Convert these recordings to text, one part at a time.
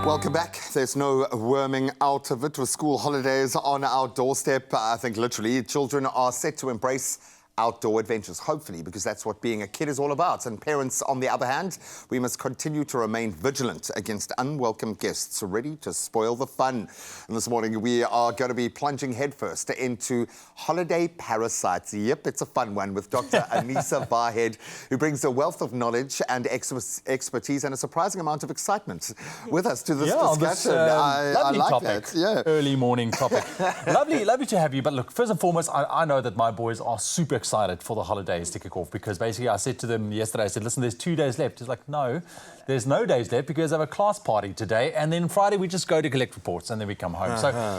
Welcome back. There's no worming out of it with school holidays on our doorstep. I think literally children are set to embrace outdoor adventures, hopefully, because that's what being a kid is all about. And parents, on the other hand, we must continue to remain vigilant against unwelcome guests ready to spoil the fun. And this morning, we are going to be plunging headfirst into holiday parasites. Yep, it's a fun one with Dr. Anissa Barhead, who brings a wealth of knowledge and expertise and a surprising amount of excitement with us to this discussion. I like topic. that. Yeah. Early morning topic. lovely to have you. But look, first and foremost, I know that my boys are super excited for the holidays to kick off, because basically I said to them yesterday, I said, listen, there's 2 days left. He's like, no, there's no days left because I have a class party today, and then Friday we just go to collect reports and then we come home.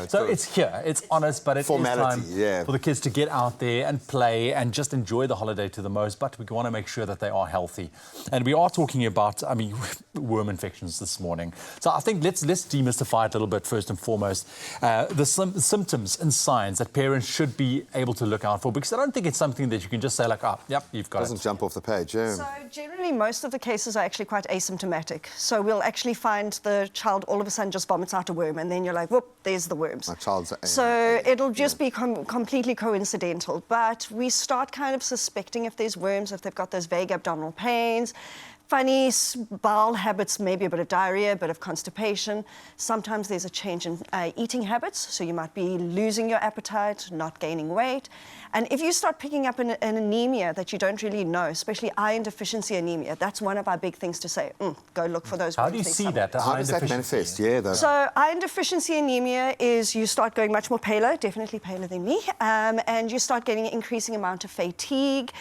So it's here, it's honest, but it's time for the kids to get out there and play and just enjoy the holiday to the most, but we want to make sure that they are healthy. And we are talking about, worm infections this morning. So I think let's demystify it a little bit first and foremost. The symptoms and signs that parents should be able to look out for, because I don't think it's something that you can just say like, yep, you've got it. Doesn't jump off the page, yeah. So generally, most of the cases are actually quite asymptomatic. So we'll actually find the child all of a sudden just vomits out a worm, and then you're like, whoop, there's the worms. My child's... So it'll just be completely coincidental. But we start kind of suspecting if there's worms, if they've got those vague abdominal pains, funny bowel habits, maybe a bit of diarrhea, a bit of constipation. Sometimes there's a change in eating habits, so you might be losing your appetite, not gaining weight. And if you start picking up an anemia that you don't really know, especially iron deficiency anemia, that's one of our big things to say, go look for those. How do you see that? How does that manifest? Yeah, so iron deficiency anemia is you start going much more paler, definitely paler than me, and you start getting an increasing amount of fatigue,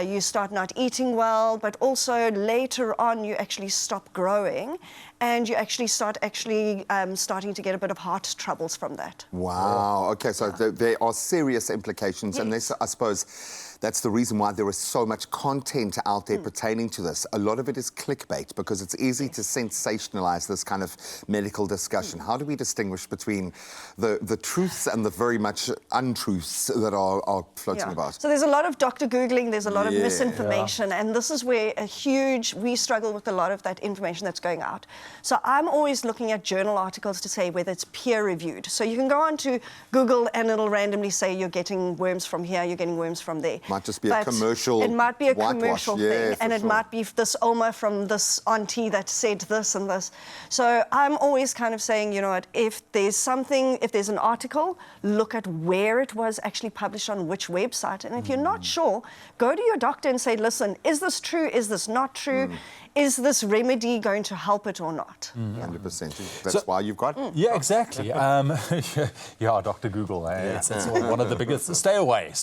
you start not eating well, but also later on you actually stop growing, and you actually start starting to get a bit of heart troubles from that. Wow. Okay, so there are serious implications, and this, I suppose, that's the reason why there is so much content out there pertaining to this. A lot of it is clickbait, because it's easy to sensationalize this kind of medical discussion. How do we distinguish between the truths and the very much untruths that are floating about? So there's a lot of doctor Googling, there's a lot of misinformation, and this is where we struggle with a lot of that information that's going out. So I'm always looking at journal articles to say whether it's peer-reviewed. So you can go on to Google and it'll randomly say you're getting worms from here, you're getting worms from there. Might just be a commercial. It might be a commercial thing, and it sure. might be this Oma from this auntie that said this and this. So I'm always kind of saying, you know what, if there's an article, look at where it was actually published on which website. And if you're not sure, go to your doctor and say, listen, is this true? Is this not true? Is this remedy going to help it or not? 100%. That's why you've got it. Yeah, exactly. Dr. Google. It's one of the biggest. Stay away.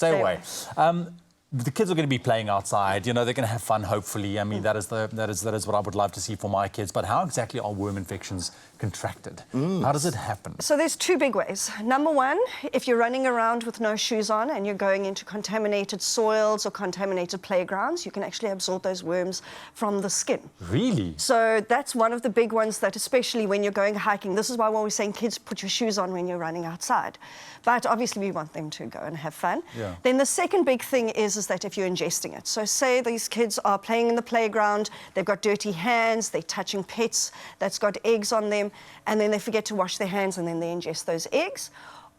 The kids are going to be playing outside. You know, they're going to have fun, hopefully. That is what I would love to see for my kids. But how exactly are worm infections contracted? How does it happen? So there's two big ways. Number one, if you're running around with no shoes on and you're going into contaminated soils or contaminated playgrounds, you can actually absorb those worms from the skin. Really? So that's one of the big ones that, especially when you're going hiking, this is why we're always saying, kids, put your shoes on when you're running outside. But obviously we want them to go and have fun. Yeah. Then the second big thing is that if you're ingesting it. So say these kids are playing in the playground, they've got dirty hands, they're touching pets that's got eggs on them, and then they forget to wash their hands and then they ingest those eggs.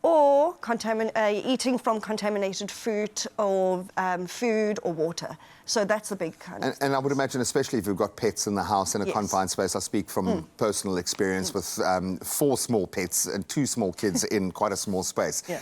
Or eating from contaminated food or water. So that's the big kind of And I would imagine, especially if you've got pets in the house in a confined space, I speak from personal experience with 4 small pets and 2 small kids in quite a small space. Yeah.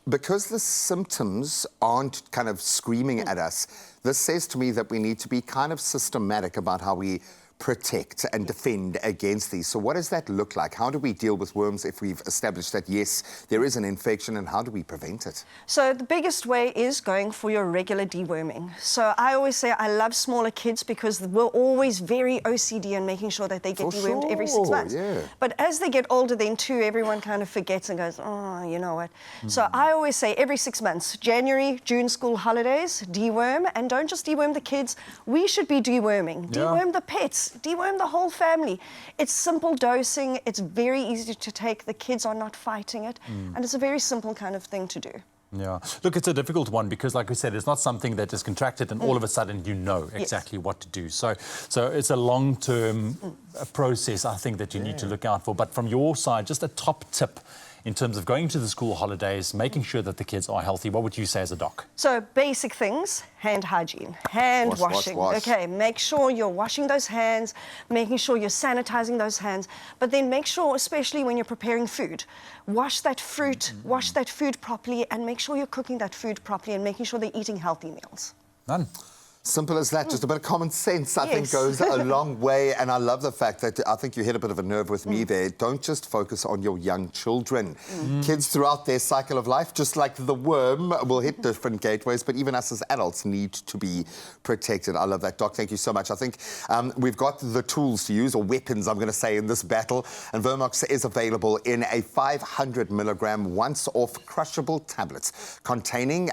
Because the symptoms aren't kind of screaming at us, this says to me that we need to be kind of systematic about how we protect and defend against these. So what does that look like? How do we deal with worms if we've established that, yes, there is an infection, and how do we prevent it? So the biggest way is going for your regular deworming. So I always say I love smaller kids because we're always very OCD and making sure that they get dewormed every 6 months. Yeah. But as they get older then too, everyone kind of forgets and goes, oh, you know what. So I always say every 6 months, January, June school holidays, deworm, and don't just deworm the kids. We should be deworming. Deworm the pets. Deworm the whole family. It's simple dosing. It's very easy to take. The kids are not fighting it. And it's a very simple kind of thing to do. Yeah. Look, it's a difficult one because, like we said, it's not something that is contracted and all of a sudden you know exactly what to do. So it's a long-term process, I think, that you need to look out for. But from your side, just a top tip in terms of going to the school holidays, making sure that the kids are healthy, what would you say as a doc? So basic things, hand hygiene, hand washing. Wash. Okay, make sure you're washing those hands, making sure you're sanitizing those hands, but then make sure, especially when you're preparing food, wash that fruit, wash that food properly, and make sure you're cooking that food properly and making sure they're eating healthy meals. None. Simple as that. Just a bit of common sense, I think, Yes. goes a long way. And I love the fact that I think you hit a bit of a nerve with me there. Don't just focus on your young children. Kids throughout their cycle of life, just like the worm, will hit different gateways, but even us as adults need to be protected. I love that, Doc. Thank you so much. I think we've got the tools to use, or weapons, I'm going to say, in this battle. And VERMOX is available in a 500 milligram once-off crushable tablets containing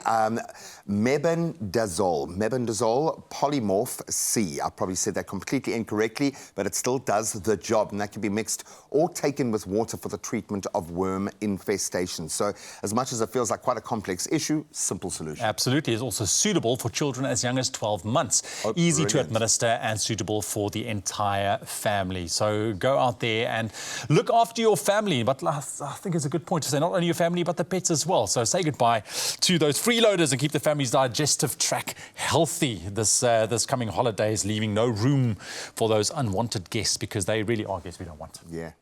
mebendazole polymorph C. I probably said that completely incorrectly, but it still does the job, and that can be mixed or taken with water for the treatment of worm infestation. So as much as it feels like quite a complex issue, simple solution. Absolutely. It's also suitable for children as young as 12 months. Easy to administer and suitable for the entire family. So go out there and look after your family. But I think it's a good point to say not only your family, but the pets as well. So say goodbye to those freeloaders and keep the family's digestive tract healthy this coming holidays, leaving no room for those unwanted guests, because they really are guests we don't want. Yeah.